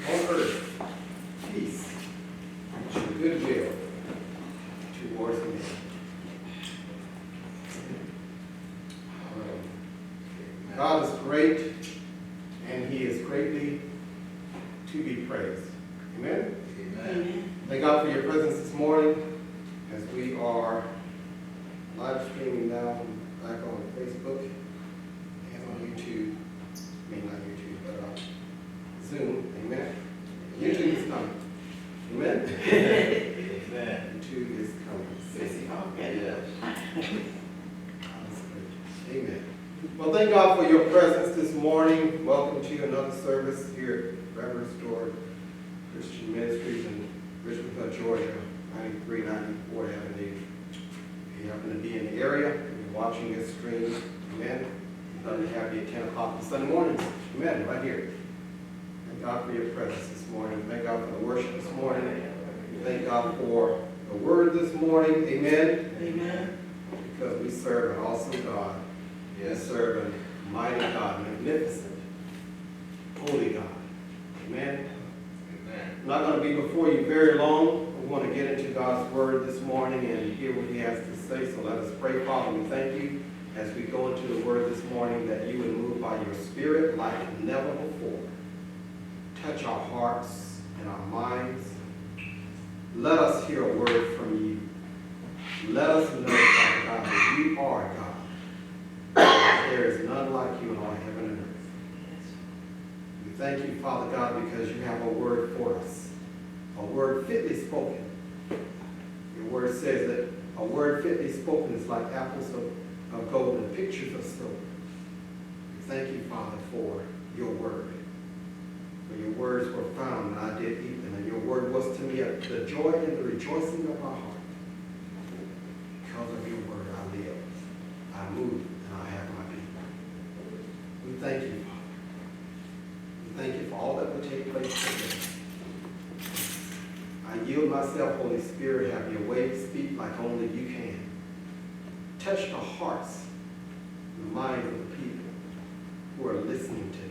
on earth, peace, and goodwill towards men. God is great, and he is greatly to be praised. Amen? Amen. Thank God for your presence this morning as we are live streaming now back on Facebook and on YouTube. I mean, not YouTube, but Zoom. Amen. YouTube is coming. Amen? Amen. YouTube is coming. Amen. Well, thank God for your presence this morning. Welcome to another service here at Reverend Store Christian Ministries in Richmond Hill, Georgia, 9394 Avenue. If you happen to be in the area and you're watching this stream, amen, we'd love to have you at 10 o'clock on Sunday mornings. Amen, right here. Thank God for your presence this morning. Thank God for the worship this morning. Thank God for the word this morning. Amen. Amen. Because we serve an awesome God. We serve a mighty God, magnificent, holy God. Amen. I'm not going to be before you very long. We want to get into God's word this morning and hear what he has to say. So let us pray. Father, we thank you as we go into the word this morning that you would move by your spirit like never before. Touch our hearts and our minds. Let us hear a word from you. Let us know, Father God, that you are God. There is none like you in all heaven and earth. We thank you, Father God, because you have a word for us, a word fitly spoken. Your word says that a word fitly spoken is like apples of gold and pictures of silver. We thank you, Father, for your word. For your words were found, and I did eat them, and your word was to me the joy and the rejoicing of my heart. Because of your word, I live, I move, and I have my being. We thank you, Father. We thank you for all that will take place today. I yield myself, Holy Spirit, have your way, speak like only you can. Touch the hearts and the minds of the people who are listening today.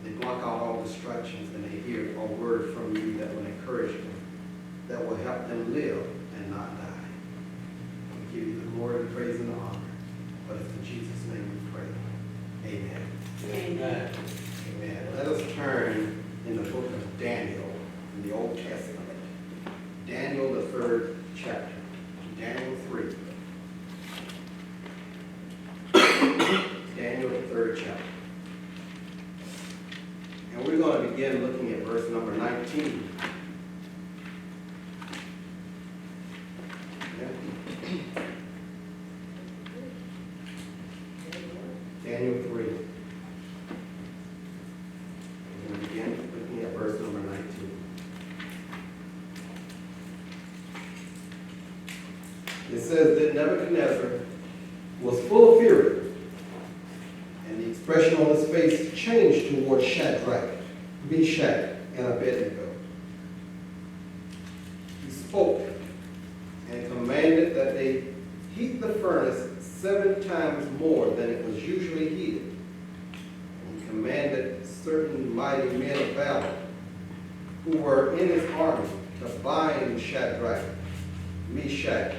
They block out all distractions and they hear a word from you that will encourage them, that will help them live and not die. We give you the glory, the praise, and the honor. But it's in Jesus' name we pray. Amen. Amen. Amen. Let us turn in the book of Daniel in the Old Testament. Daniel, the 3rd chapter. Daniel 3. Daniel, the 3rd chapter. And we're going to begin looking at verse number 19. Daniel 3. We're going to begin looking at verse number 19. It says that Nebuchadnezzar was full of fury, and the expression on his face changed towards Shadrach, Meshach, and Abed-Nego. He spoke and commanded that they heat the furnace 7 times more than it was usually heated. And he commanded certain mighty men of valor who were in his army to bind Shadrach, Meshach,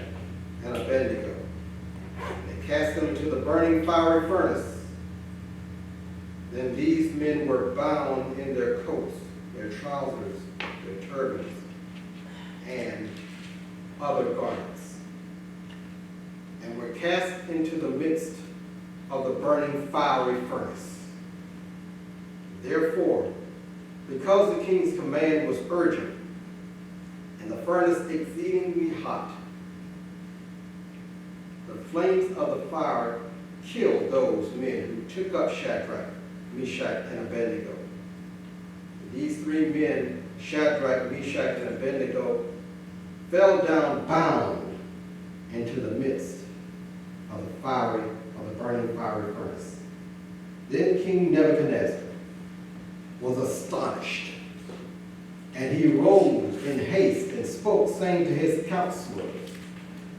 and Abed-Nego. They cast them into the burning fiery furnace. Then these men were bound in their coats, their trousers, their turbans, and other garments, and were cast into the midst of the burning fiery furnace. Therefore, because the king's command was urgent, and the furnace exceedingly hot, the flames of the fire killed those men who took up Shadrach, Meshach, and Abed-Nego. These 3 men, Shadrach, Meshach, and Abed-Nego, fell down bound into the midst of the burning fiery furnace. Then King Nebuchadnezzar was astonished, and he rose in haste and spoke, saying to his counselors,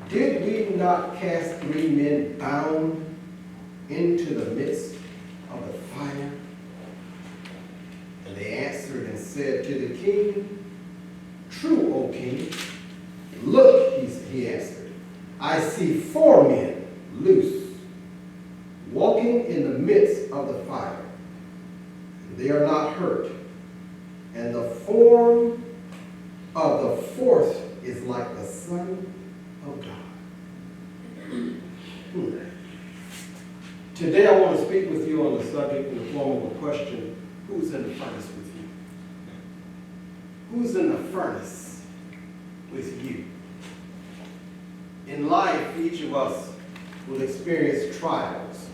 Did we not cast 3 men bound into the midst of the fire? And they answered and said to the king, True, O king. Look, he answered, I see 4 men loose, walking in the midst of the fire. They are not hurt. And the form of the 4th is like the Son of God. Today I want to speak with you on the subject in the form of a question: who's in the furnace with you? Who's in the furnace with you? In life, each of us will experience trials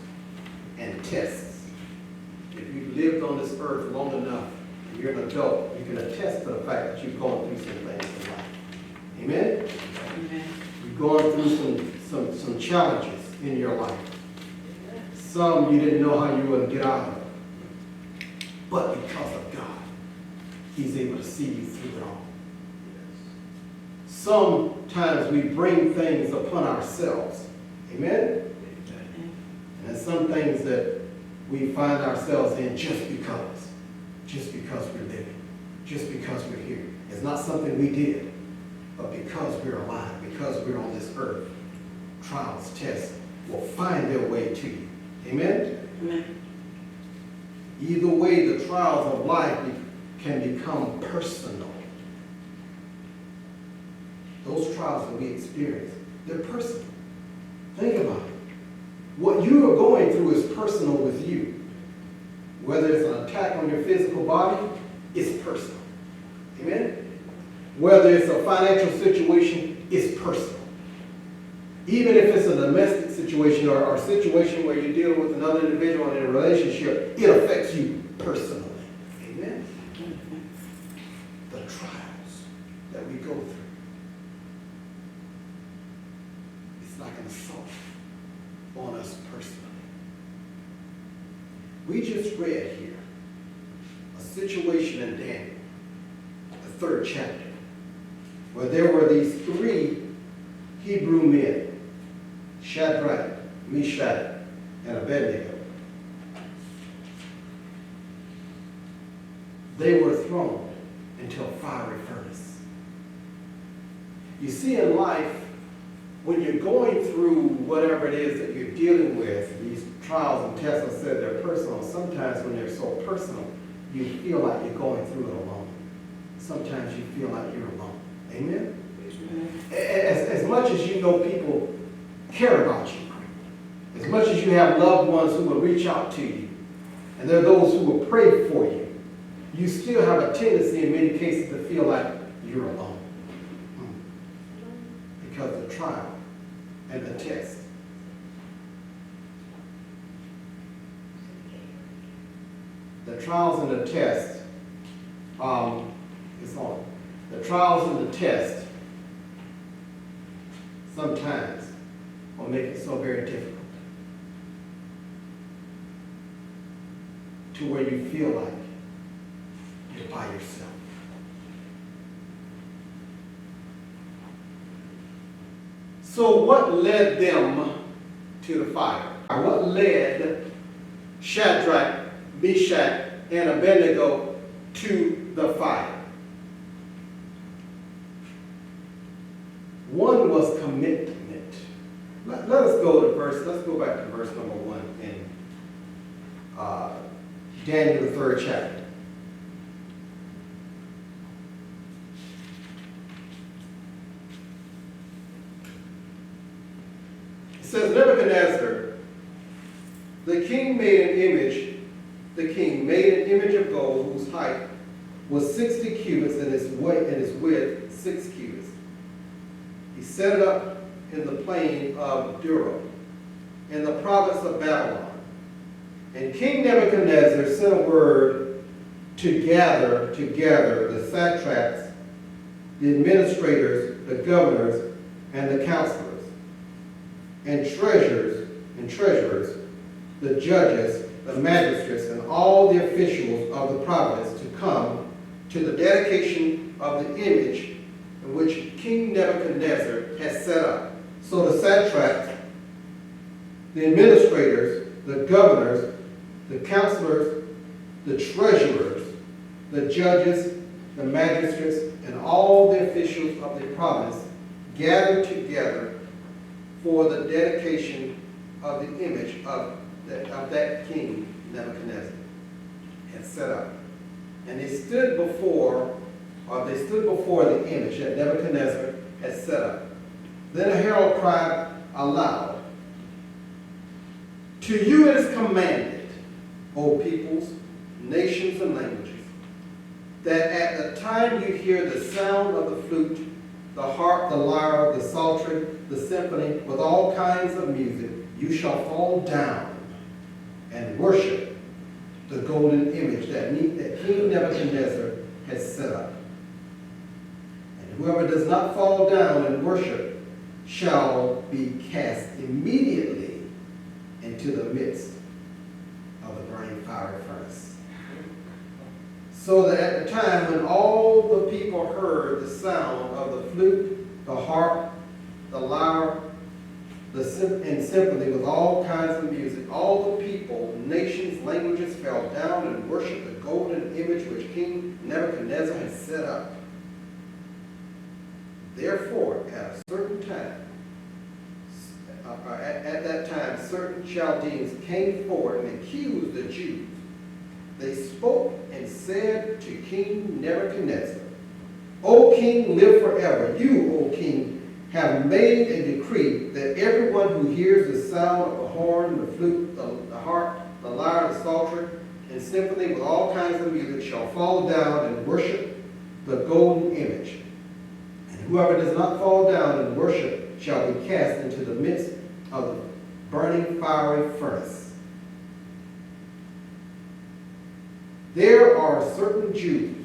and tests. If you've lived on this earth long enough, and you're an adult, you can attest to the fact that you've gone through some things in life. Amen? Amen. You've gone through some challenges in your life. Some you didn't know how you were going to get out of. But because of God, He's able to see you through it all. Sometimes we bring things upon ourselves. Amen? And some things that we find ourselves in just because we're living, just because we're here. It's not something we did, but because we're alive, because we're on this earth, trials, tests will find their way to you. Amen? Amen. Either way, the trials of life can become personal. Those trials that we experience, they're personal. Think about it. What you are going through is personal with you. Whether it's an attack on your physical body, it's personal. Amen? Whether it's a financial situation, it's personal. Even if it's a domestic situation or a situation where you're dealing with another individual in a relationship, it affects you personally. Amen? The trials that we go through. It's like an assault on us personally. We just read here a situation in Daniel, the 3rd chapter, where there were these 3 Hebrew men, Shadrack, Meshach, and Abed-Nego. They were thrown into a fiery furnace. You see, in life, when you're going through whatever it is that you're dealing with, these trials and tests, I said they're personal. Sometimes when they're so personal, you feel like you're going through it alone. Sometimes you feel like you're alone. Amen? As much as you know people care about you, as much as you have loved ones who will reach out to you, and there are those who will pray for you, you still have a tendency in many cases to feel like you're alone. Because of the trial and the test. The trials and the test, the trials and the test sometimes will make it so very difficult to where you feel like you're by yourself. So what led them to the fire? What led Shadrach, Meshach, and Abed-Nego to the fire? One was commitment. Let us go to let's go back to verse number 1 in Daniel, the 3rd chapter. It says, Nebuchadnezzar, the king made an image of gold whose height was 60 cubits and its width 6 cubits. He set it up in the plain of Dura, in the province of Babylon. And King Nebuchadnezzar sent a word to gather together the satraps, the administrators, the governors, and the counselors, and treasurers, the judges, the magistrates, and all the officials of the province to come to the dedication of the image in which King Nebuchadnezzar has set up. So the satraps, the administrators, the governors, the counselors, the treasurers, the judges, the magistrates, and all the officials of the province gathered together for the dedication of the image of that king Nebuchadnezzar had set up. And they stood before the image that Nebuchadnezzar had set up. Then a herald cried aloud, "To you it is commanded, O peoples, nations, and languages, that at the time you hear the sound of the flute, the harp, the lyre, the psaltery, the symphony, with all kinds of music, you shall fall down and worship the golden image that King Nebuchadnezzar has set up. And whoever does not fall down and worship shall be cast immediately into the midst of the burning fiery furnace." So that at the time when all the people heard the sound of the flute, the harp, the lyre, and symphony with all kinds of music, all the people, nations, languages fell down and worshiped the golden image which King Nebuchadnezzar had set up. Therefore, at a certain time, at that time, certain Chaldeans came forward and accused the Jews. They spoke and said to King Nebuchadnezzar, "O king, live forever. You, O king, have made a decree that everyone who hears the sound of the horn, the flute, the harp, the lyre, the psaltery, and symphony with all kinds of music shall fall down and worship the golden image. And whoever does not fall down and worship shall be cast into the midst of the burning fiery furnace. There are certain Jews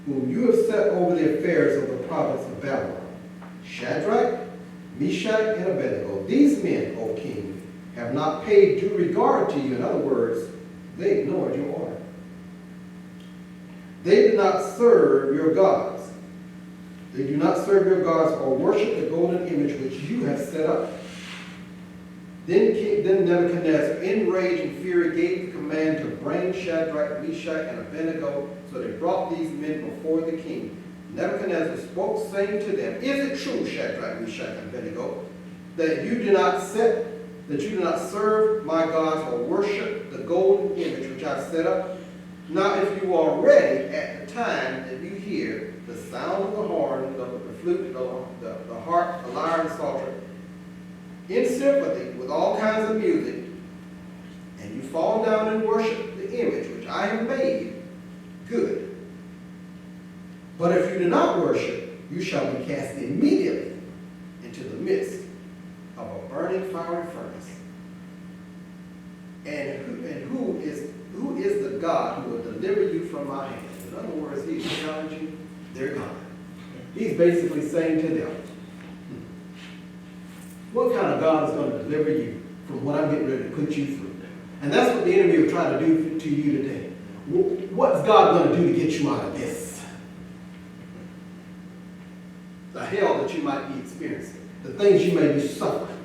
whom you have set over the affairs of the province of Babylon, Shadrack, Meshach, and Abed-Nego. These men, O king, have not paid due regard to you." In other words, they ignored your order. "They did not serve your gods. They do not serve your gods or worship the golden image which you have set up." Then Nebuchadnezzar, in rage and fury, gave the command to bring Shadrach, Meshach, and Abed-Nego. So they brought these men before the king. Nebuchadnezzar spoke, saying to them, "Is it true, Shadrach, Meshach, and Abed-Nego, that you do not serve my gods or worship the golden image which I have set up? Now, if you are ready at the time that you hear the sound of the horn, the flute, the harp, the lyre, and psaltery, in symphony with all kinds of music, and you fall down and worship the image which I have made, good. But if you do not worship, you shall be cast immediately into the midst of a burning fiery furnace. And who is the God who will deliver you from my hand?" In other words, he's challenging their God. He's basically saying to them, what kind of God is going to deliver you from what I'm getting ready to put you through? And that's what the enemy will try to do to you today. What's God going to do to get you out of this? The hell that you might be experiencing, the things you may be suffering.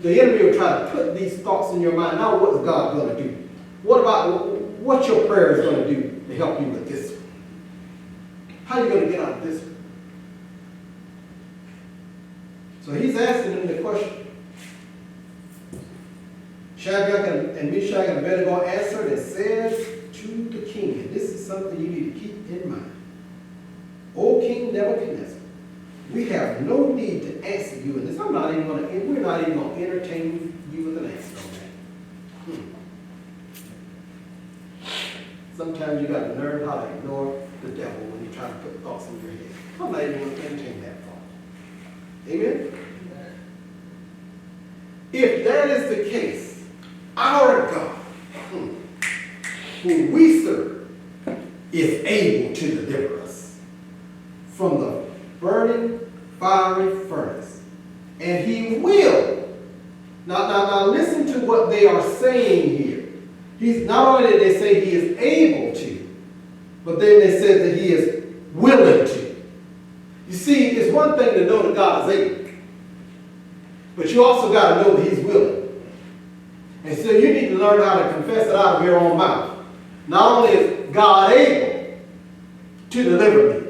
The enemy will try to put these thoughts in your mind. Now, what's God going to do? What's your prayers going to do to help you with this one? How are you going to get out of this one? So he's asking them the question. Shadrach and Meshach and Abed-Nego answered and said to the king, and this is something you need to keep in mind. "O King Nebuchadnezzar, we have no need to answer you in this. we're not even going to entertain you with an answer on that. Sometimes you got to learn how to ignore the devil when you try to put thoughts in your head. I'm not even going to entertain that thought. Amen? If that is the case, our God, whom we serve, is able to deliver us from the burning fiery furnace. And he will. Now listen to what they are saying here. He's not only did they say he is able to, but then they said that he is willing to. You see, it's one thing to know that God is able, but you also got to know that he's willing. And so you need to learn how to confess it out of your own mouth. Not only is God able, to deliver me.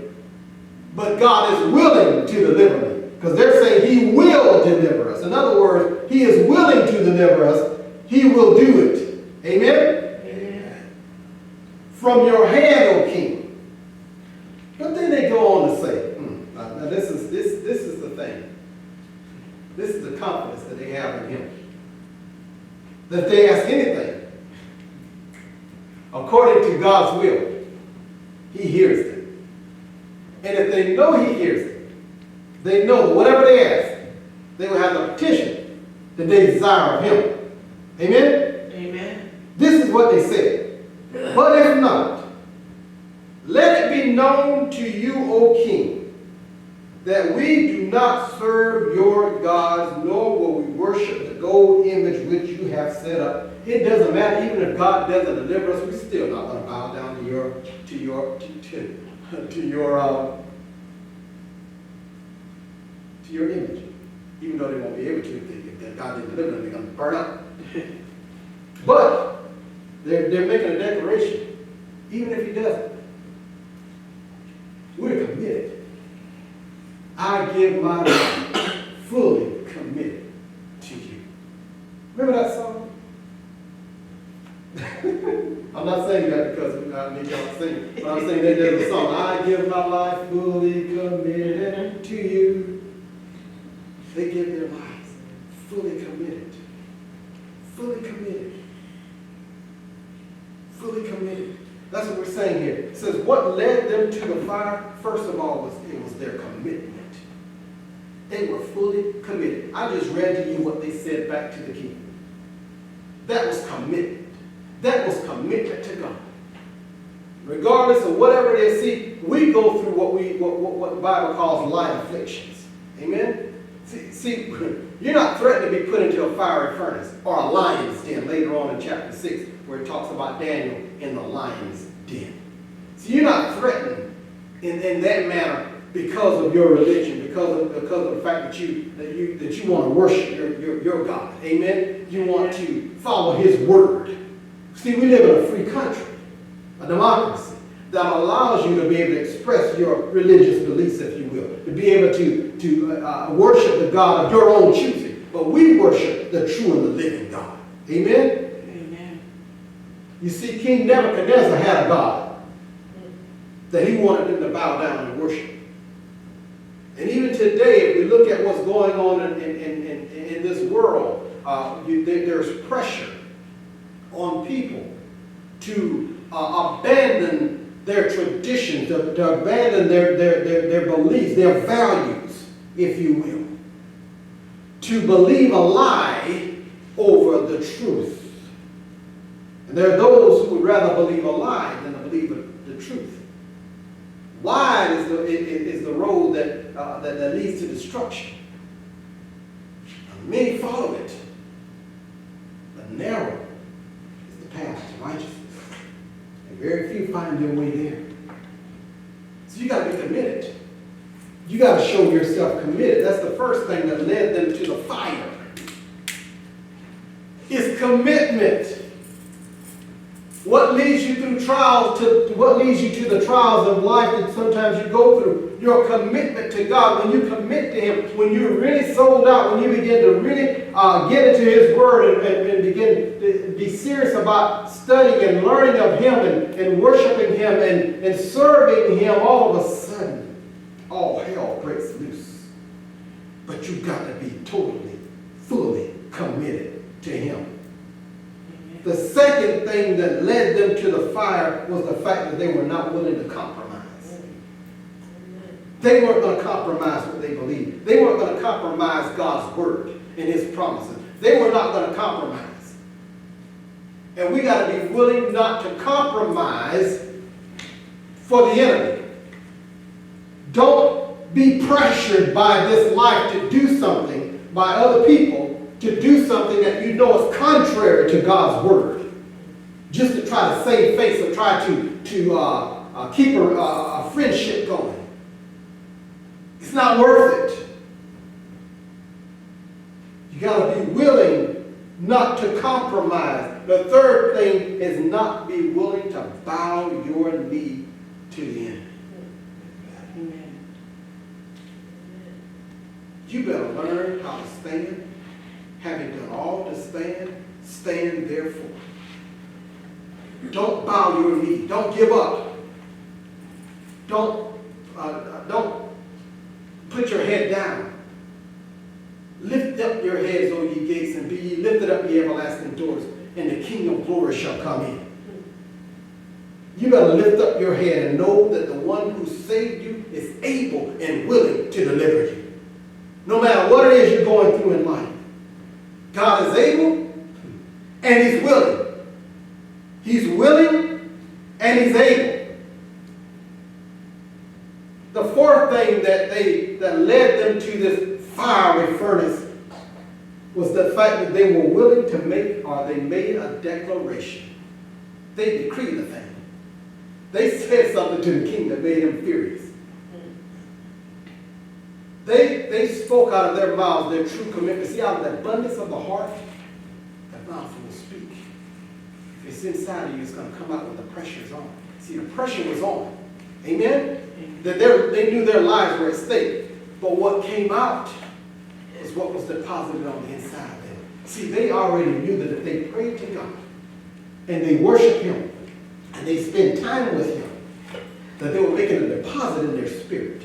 But God is willing to deliver me. Because they're saying he will deliver us. In other words, he is willing to deliver us. He will do it. Amen? Amen. From your hand, O king. But then they go on to say, now this is the thing. This is the confidence that they have in him. That if they ask anything, according to God's will, he hears them. And if they know he hears them, they know that whatever they ask, they will have the petition that they desire of him. Amen? Amen. This is what they said. But if not, let it be known to you, O king, that we do not serve your gods, nor will we worship the gold image which you have set up. It doesn't matter, even if God doesn't deliver us, we're still not going to bow down to your image. Even though they won't be able to, if God didn't deliver them, they're going to burn up. But they're making a declaration, even if he doesn't. We're committed. I give my life fully committed to you. Remember that song? I'm not saying that because I need y'all to sing it, but I'm saying that there's a song. I give my life fully committed to you. They give their lives fully committed. Fully committed. Fully committed. That's what we're saying here. It says what led them to the fire, first of all, was their commitment. They were fully committed. I just read to you what they said back to the king. That was commitment. That was commitment to God. Regardless of whatever they see, we go through what the Bible calls light afflictions. Amen? See, you're not threatened to be put into a fiery furnace or a lion's den later on in chapter 6, where it talks about Daniel in the lion's den. See, you're not threatened in that manner because of your religion, because of the fact that you want to worship your God. Amen? You want to follow his word. See, we live in a free country, a democracy, that allows you to be able to express your religious beliefs, if you will, to be able to worship the God of your own choosing. But we worship the true and the living God. Amen? Amen. You see, King Nebuchadnezzar had a God that he wanted them to bow down and worship. And even today, if we look at what's going on in this world, there's pressure on people to abandon their traditions, to abandon their beliefs, their values, if you will. To believe a lie over the truth. And there are those who would rather believe a lie than to believe the truth. Wide is the road that leads to destruction. And many follow it, but narrow is the path to righteousness. And very few find their way there. So you got to be committed. You got to show yourself committed. That's the first thing that led them to the fire. Is commitment. What leads you through trials what leads you to the trials of life that sometimes you go through? Your commitment to God. When you commit to him, when you're really sold out, when you begin to really get into his word and begin to be serious about studying and learning of him and worshiping him and serving him, all of a sudden, all hell breaks loose. But you've got to be totally, fully committed to him. The second thing that led them to the fire was the fact that they were not willing to compromise. They weren't going to compromise what they believed. They weren't going to compromise God's word and his promises. They were not going to compromise. And we got to be willing not to compromise for the enemy. Don't be pressured by this life to do something, by other people, to do something that you know is contrary to God's word. Just to try to save face or try to keep a friendship going. It's not worth it. You got to be willing not to compromise. The third thing is not be willing to bow your knee to the enemy. You better learn how to stand. Having done all to stand, stand therefore. Don't bow your knee. Don't give up. Don't put your head down. Lift up your heads, O ye gates, and be ye lifted up, ye everlasting doors, and the King of glory shall come in. You better lift up your head and know that the one who saved you is able and willing to deliver you. No matter what it is you're going through in life, God is able and He's willing. He's willing and He's able. The fourth thing that led them to this fiery furnace was the fact that they were willing to they made a declaration. They decreed a thing. They said something to the king that made him furious. They spoke out of their mouths their true commitment. See, out of the abundance of the heart, the mouth will speak. If it's inside of you, it's going to come out when the pressure is on. See, the pressure was on. Amen? That they knew their lives were at stake. But what came out is what was deposited on the inside of them. See, they already knew that if they prayed to God and they worshiped Him and they spent time with Him, that they were making a deposit in their spirit.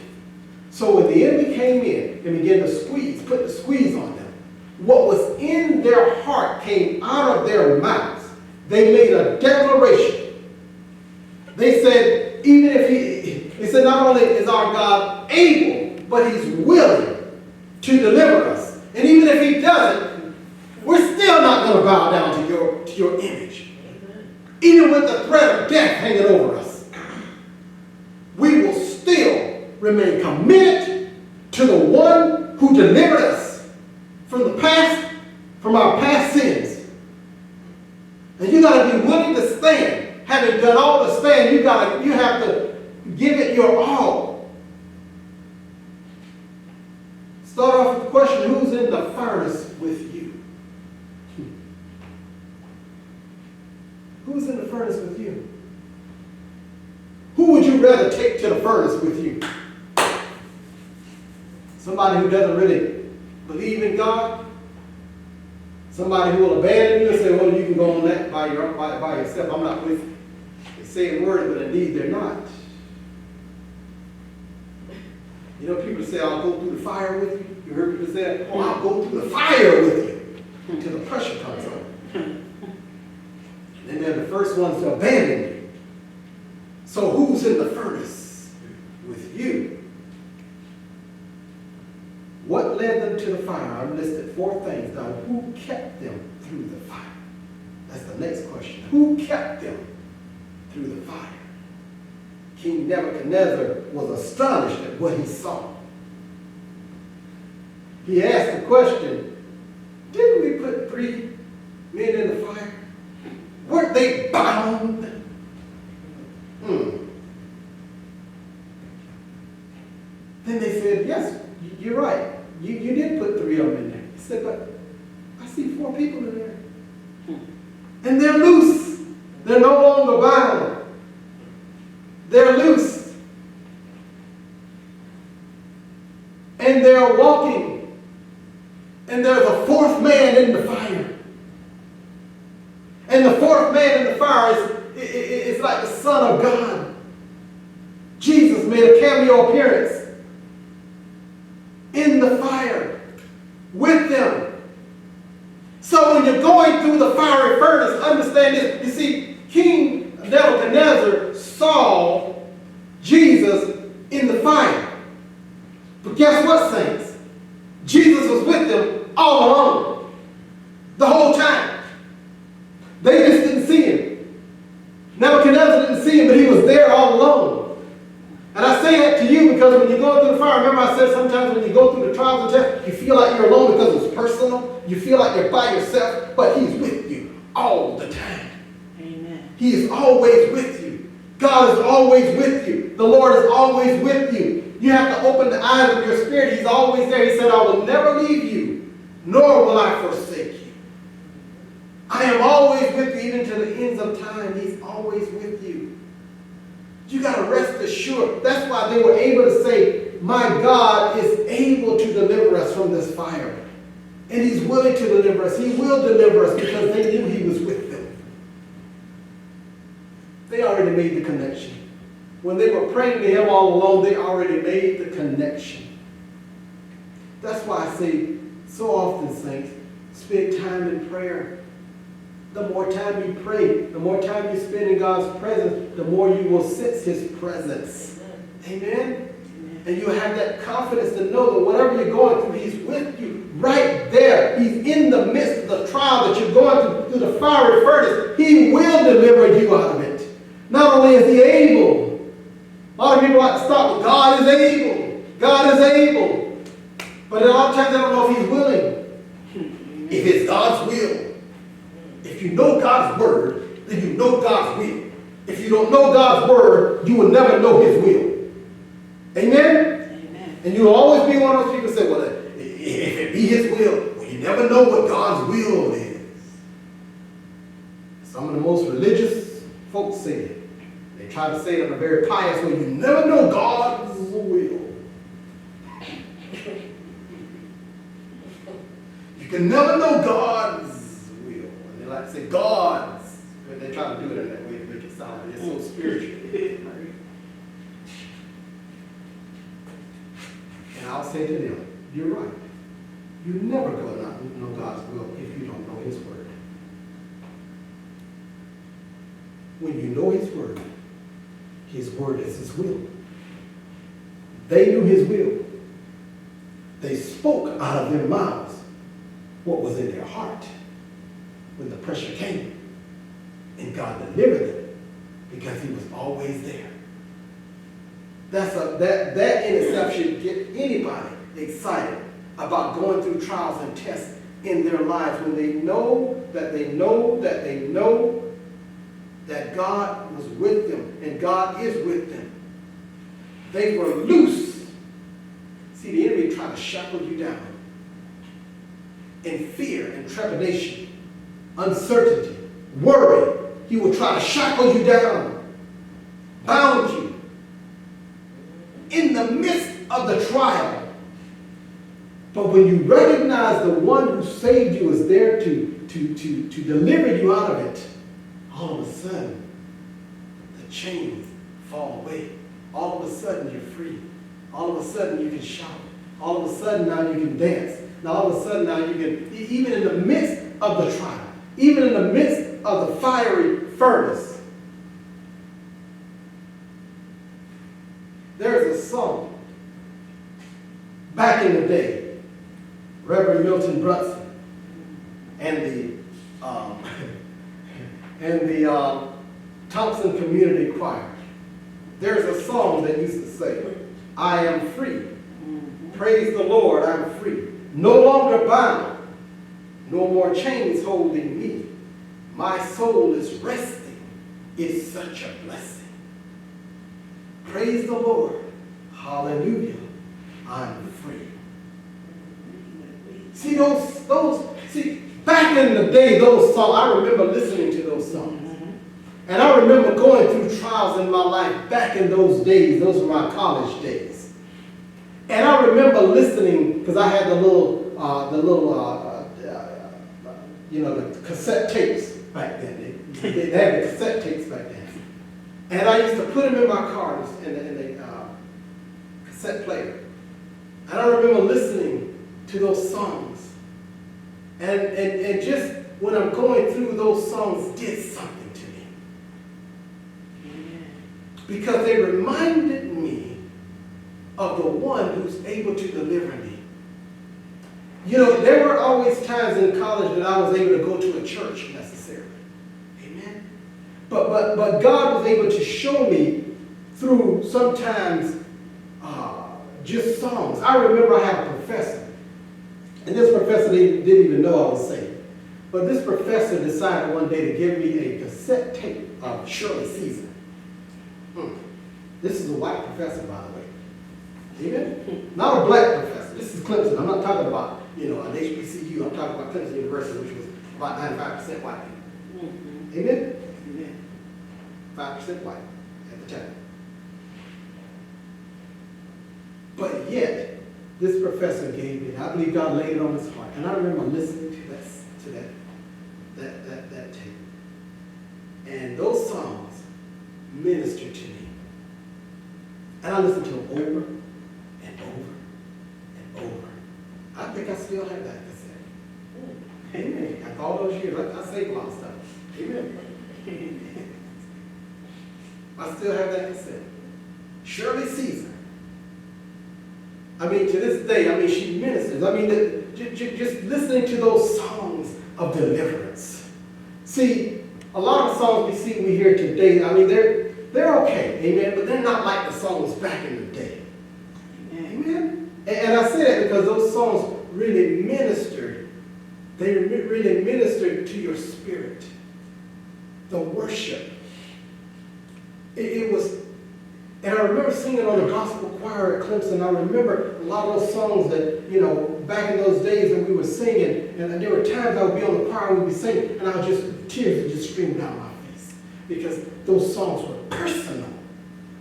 So when the enemy came in and began to put the squeeze on them, what was in their heart came out of their mouths. They made a declaration. They said, they said, not only is our God able, but He's willing to deliver us. And even if He doesn't, we're still not going to bow down to your image. Even with the threat of death hanging over us, we will still remain committed to the one who delivered us from the past, from our past sins. And you got to be willing to stand. Having done all to stand, you have to give it your all. Start off with the question, who's in the furnace with you? Who's in the furnace with you? Who would you rather take to the furnace with you? Somebody who doesn't really believe in God? Somebody who will abandon you and say, well, you can go on that by yourself. I'm not with you. They say words, but indeed they're not. You know, people say, I'll go through the fire with you. You heard people say, oh, I'll go through the fire with you until the pressure comes on. And they're the first ones to abandon you. So who's in the furnace with you? What led them to the fire? I've listed 4 things. Now, who kept them through the fire? That's the next question. Who kept them through the fire? King Nebuchadnezzar was astonished at what he saw. He asked the question, didn't we put 3 men in the fire? Weren't they bound? Then they said, yes, you're right. You did put 3 of them in there. He said, but I see 4 people in there. And they're loose. They're no longer bound. They're loose. And they're walking. And there's a 4th man in the fire. And the 4th man in the fire is like the Son of God. Jesus made a cameo appearance in the fire with them. So when you're going through the fiery furnace, understand this. You see, King Nebuchadnezzar saw Jesus in the fire. But guess what, saints? Jesus was with them all along. The whole time. They just didn't see him. Nebuchadnezzar didn't see him, but he was there all alone. And I say that to you because when you go through the fire, remember I said sometimes when you go through the trials and tests, you feel like you're alone because it's personal. You feel like you're by yourself, but He's with you all the time. Amen. He is always with you. God is always with you. The Lord is always with you. You have to open the eyes of your spirit. He's always there. He said, I will never leave you, nor will I forsake you. I am always with you, even to the ends of time. He's always with you. You got to rest assured. That's why they were able to say, my God is able to deliver us from this fire. And he's willing to deliver us. He will deliver us because they knew he was with them. They already made the connection. When they were praying to him all alone, they already made the connection. That's why I say so often, saints, spend time in prayer. The more time you pray, the more time you spend in God's presence, the more you will sense his presence. Amen? And you have that confidence to know that whatever you're going through, he's with you right there. He's in the midst of the trial that you're going through the fiery furnace. He will deliver you out of it. Not only is he able, a lot of people like to stop with God is able. God is able. But a lot of times they don't know if he's willing. If it's God's will. If you know God's word, then you know God's will. If you don't know God's word, you will never know his will. Amen? Amen. And you'll always be one of those people who say, well, if it be his will, well, you never know what God's will is. Some of the most religious folks say it. They try to say it in a very pious way. You never know God's will. You can never know God's will. And they like to say God's. But they try to do it in that way to make it sound like it's so spiritual. And I'll say to them, you're right. You never go out and know God's will if you don't know his word. When you know his word is his will. They knew his will. They spoke out of their mouths what was in their heart when the pressure came. And God delivered them because he was always there. That in itself should get anybody excited about going through trials and tests in their lives when they know that God was with them and God is with them. They were loose. See, the enemy tried to shackle you down in fear and trepidation, uncertainty, worry. He will try to shackle you down, bound you. In the midst of the trial. But when you recognize the one who saved you is there to deliver you out of it, all of a sudden, the chains fall away. All of a sudden, you're free. All of a sudden, you can shout. All of a sudden, now you can dance. Now, all of a sudden, now you can, even in the midst of the trial, even in the midst of the fiery furnace, there's a song back in the day, Reverend Milton Brunson and the Thompson Community Choir. There's a song that used to say, I am free. Praise the Lord, I'm free. No longer bound. No more chains holding me. My soul is resting. It's such a blessing. Praise the Lord. Hallelujah. I'm free. See back in the day, those songs, I remember listening to those songs. And I remember going through trials in my life back in those days. Those were my college days. And I remember listening, because I had the cassette tapes back then. They had the cassette tapes back then. And I used to put them in my car in the cassette player. And I remember listening to those songs. And just when I'm going through, those songs did something to me. Because they reminded me of the one who's able to deliver me. You know, there were always times in college that I was able to go to a church necessarily. Amen? But God was able to show me through sometimes just songs. I remember I had a professor. And this professor didn't even know I was saved. But this professor decided one day to give me a cassette tape of Shirley Caesar. This is a white professor, by the way. Amen? Not a black professor. This is Clemson. I'm not talking about, an HBCU. I'm talking about Clemson University, which was about 95% white people. Amen? Amen. 5% white at the time. But forget, this professor gave it. I believe God laid it on his heart. And I remember listening to that tape. And those songs ministered to me. And I listened to them over and over and over. I think I still have that cassette. Amen. After all those years, I saved a lot of stuff. Amen. I still have that cassette. Shirley Caesar. I mean, to this day, I mean, she ministers. I mean, just listening to those songs of deliverance. See, a lot of songs we hear today, I mean, they're okay, amen, but they're not like the songs back in the day. Amen. And I say that because those songs really ministered. They really ministered to your spirit. The worship. It was, and I remember singing on the gospel choir at Clemson. I remember a lot of those songs that, you know, back in those days that we were singing, and there were times I would be on the choir and we'd be singing, and tears would just stream down my face because those songs were personal.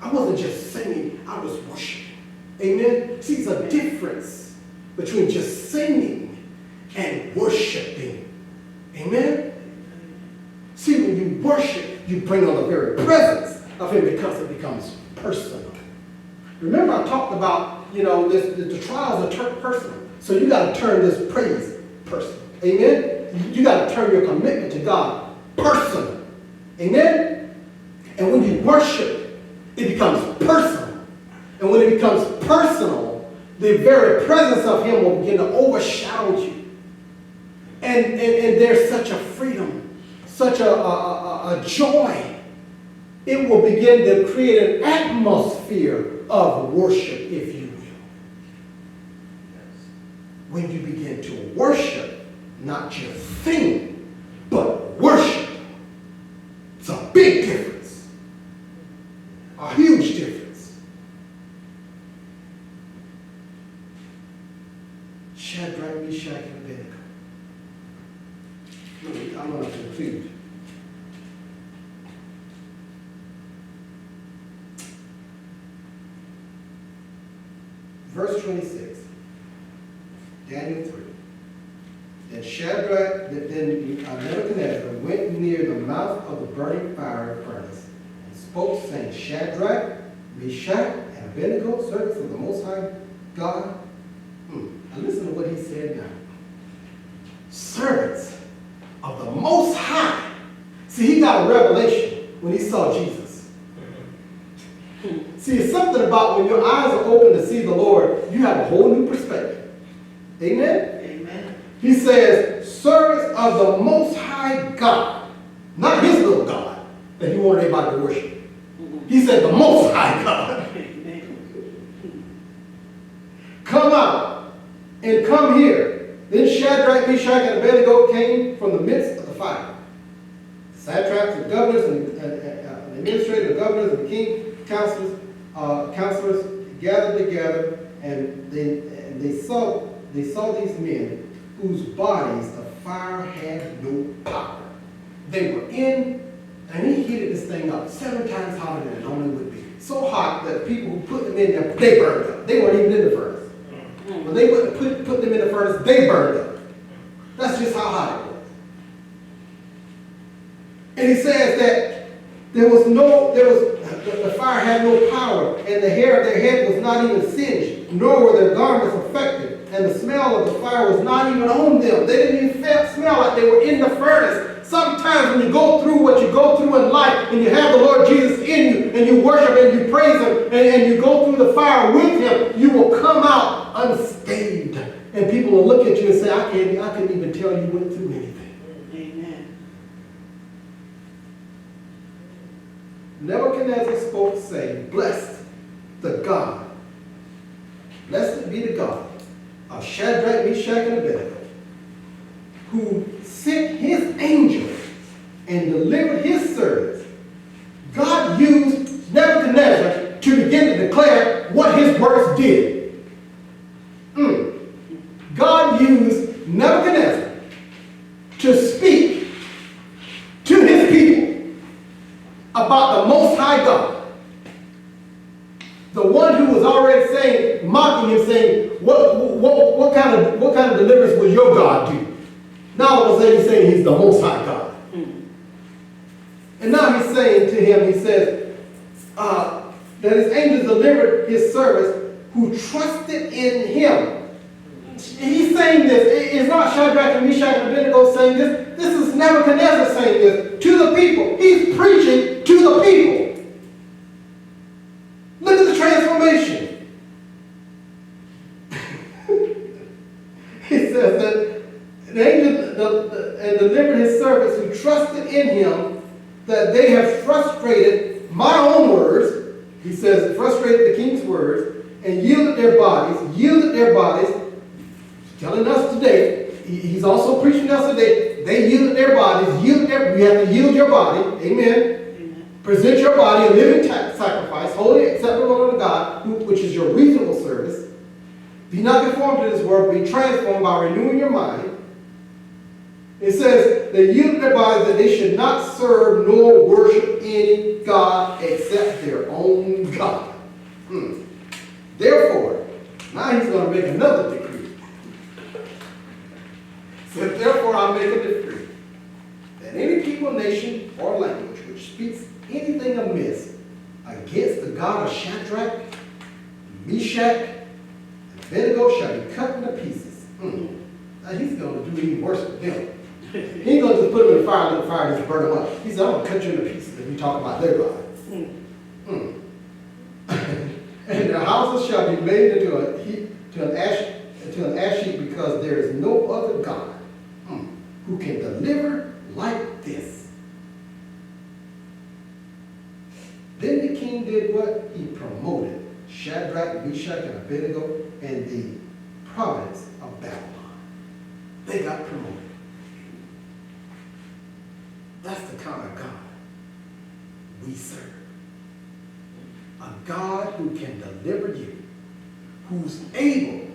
I wasn't just singing, I was worshiping. Amen? See, there's a difference between just singing and worshiping. Amen? See, when you worship, you bring on the very presence of him because it becomes personal. Remember I talked about, you know, the trials are personal. So you got to turn this praise personal. Amen? You got to turn your commitment to God personal. Amen? And when you worship, it becomes personal. And when it becomes personal, the very presence of him will begin to overshadow you. And there's such a freedom, such a joy. It will begin to create an atmosphere of worship, if you will. When you begin to worship, not just sing, but worship. It's a big difference. A huge difference. Shadrack, Meshach, and Abed-Nego. I'm going to conclude. Verse 26, Daniel 3. Then Nebuchadnezzar went near the mouth of the burning fire furnace and spoke, saying, Shadrach, Meshach, and Abed-Nego, servants of the Most High God. Now listen to what he said now. Servants of the Most High. See, he got a revelation when he saw Jesus. See, it's something about when your eyes are open to see the Lord, you have a whole new perspective. Amen? Amen. He says, servants of the Most High God. Not his little God that he wanted everybody to worship. He said the Most High God. Come out and come here. Then Shadrach, Meshach, and Abed-Nego came from the midst of the fire. Satraps and governors and administrators and governors and the king, counselors gathered together, and they saw these men whose bodies the fire had no power. They were in, and he heated this thing up 7 times hotter than it normally would be. So hot that people who put them in there, they burned up. They weren't even in the furnace. When they wouldn't put them in the furnace, they burned up. That's just how hot it was. And he says that the fire had no power, and the hair of their head was not even singed, nor were their garments affected, and the smell of the fire was not even on them. They didn't even smell like they were in the furnace. Sometimes when you go through what you go through in life, and you have the Lord Jesus in you, and you worship and you praise him, and you go through the fire with him, you will come out unscathed. And people will look at you and say, I couldn't even tell you went through anything. Amen. Nebuchadnezzar spoke, saying, blessed be the God of Shadrach, Meshach, and Abed-Nego, who sent his angel and delivered his servants. God used Nebuchadnezzar to begin to declare what his works did. God used Nebuchadnezzar to speak to his people about the Most High God. The one who was already saying, mocking him, saying, what kind of deliverance will your God do? Now all of a sudden he's saying he's the Most High God. And now he's saying to him, he says, that his angels delivered his servants who trusted in him. He's saying this. It's not Shadrack and Meshach and Abed-Nego saying this. This is Nebuchadnezzar saying this to the people. He's preaching to the people. Look at the transformation. He says that the angel delivered his servants who trusted in him, that they have frustrated my own words. He says, frustrated the king's words, and yielded their bodies, telling us today, he's also preaching us today, they yielded their bodies, you have to yield your body, amen. Amen. Present your body a living sacrifice, holy, acceptable unto God, which is your reasonable service. Be not conformed to this world, be transformed by renewing your mind. It says, they yielded their bodies that they should not serve nor worship any God except their own God. Therefore, now he's going to make another decree. So therefore I make a decree that any people, nation, or language which speaks anything amiss against the God of Shadrach, Meshach, and Abed-Nego shall be cut into pieces. Now he's going to do even worse with them. He ain't going to just put them in the fire, let the fire just burn them up. He said, I'm going to cut you into pieces if we talk about their God. And their houses shall be made into an ash heap, because there is no other God who can deliver like this. Then the king did what? He promoted Shadrach, Meshach, and Abed-Nego and the province of Babylon. They got promoted. That's the kind of God we serve. A God who can deliver you, who's able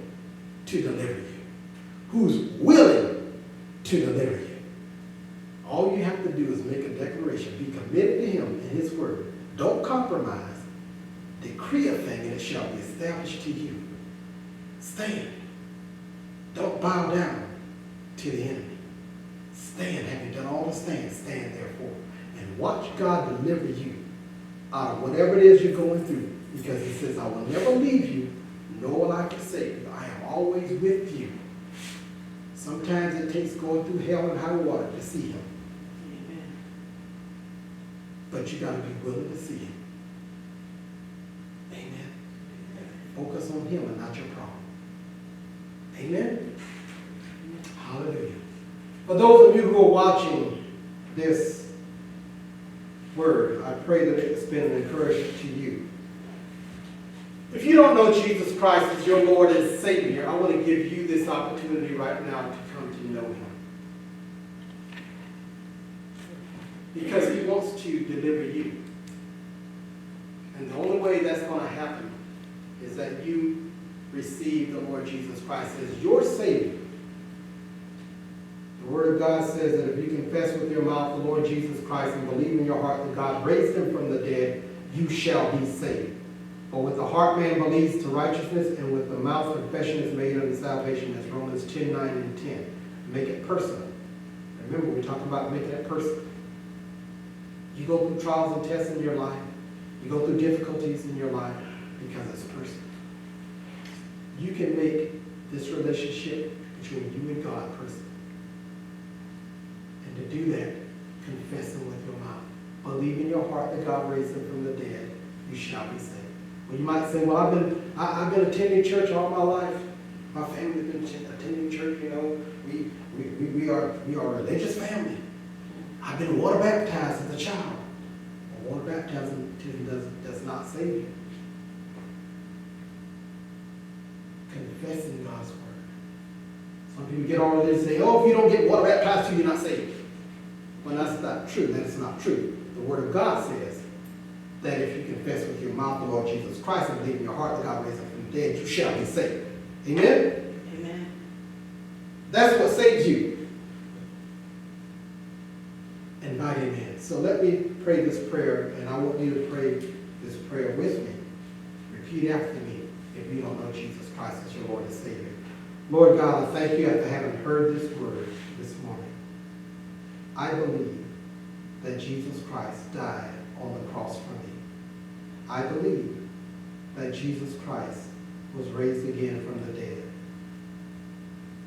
to deliver you, who's willing to deliver you. All you have to do is make a declaration. Be committed to him and his word. Don't compromise. Decree a thing and it shall be established to you. Stand. Don't bow down to the enemy. Stand. Have you done all the stand? Stand therefore. And watch God deliver you out of whatever it is you're going through. Because he says, I will never leave you, nor will I forsake you. I am always with you. Sometimes it takes going through hell and high water to see him. Amen. But you got to be willing to see him. Amen. Focus on him and not your problem. Amen. Hallelujah. For those of you who are watching this word, I pray that it's been an encouragement to you. If you don't know Jesus Christ as your Lord and Savior, I want to give you this opportunity right now to come to know him. Because he wants to deliver you. And the only way that's going to happen is that you receive the Lord Jesus Christ as your Savior. The Word of God says that if you confess with your mouth the Lord Jesus Christ and believe in your heart that God raised him from the dead, you shall be saved. For with the heart man believes to righteousness, and with the mouth confession is made unto salvation. That's Romans 10:9 and 10. Make it personal. Remember, we're talking about making it personal. You go through trials and tests in your life. You go through difficulties in your life because it's personal. You can make this relationship between you and God personal. And to do that, confess him with your mouth. Believe in your heart that God raised him from the dead. You shall be saved. Well, you might say, well, I've been attending church all my life. My family's been attending church. You know, we are a religious family. I've been water baptized as a child. Well, water baptism does not save you. Confessing God's word. Some people get all religious and say, oh, if you don't get water baptized, you're not saved. Well, that's not true. That's not true. The Word of God says that if you confess with your mouth the Lord Jesus Christ and believe in your heart that God raised him from the dead, you shall be saved. Amen? Amen. That's what saves you. And by amen. So let me pray this prayer, and I want you to pray this prayer with me. repeat after me if you don't know Jesus Christ as your Lord and Savior. Lord God, I thank you after having heard this word this morning. I believe that Jesus Christ died on the cross for me. I believe that Jesus Christ was raised again from the dead.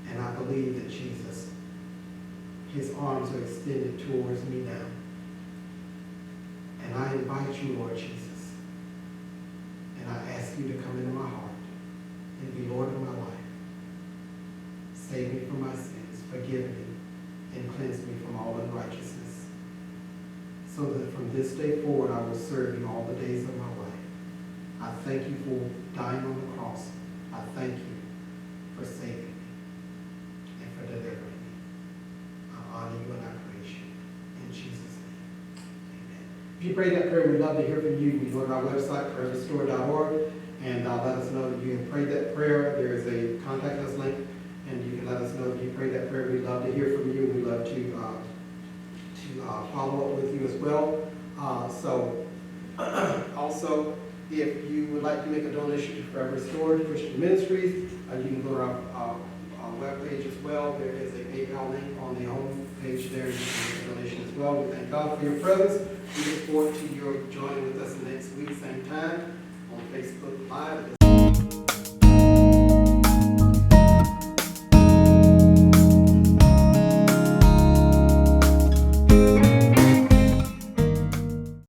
And I believe that Jesus, his arms are extended towards me now. And I invite you, Lord Jesus, and I ask you to come into my heart and be Lord of my life. Save me from my sins, forgive me, and cleanse me from all unrighteousness, so that from this day forward I will serve you all the days of my life. I thank you for dying on the cross. I thank you for saving me and for delivering me. I honor you and I praise you. In Jesus' name, amen. If you prayed that prayer, we'd love to hear from you. You can go to our website, prayerrestore.org, and let us know that you have prayed that prayer. There is a contact us link, and you can let us know if you prayed that prayer. We'd love to hear from you. We'd love to follow up with you as well. Also, if you would like to make a donation to Forever Restored Christian Ministries, you can go to our webpage as well. There is a PayPal link on the home page there. You can make a donation as well. We thank God for your presence. We look forward to your joining with us next week, same time, on Facebook Live.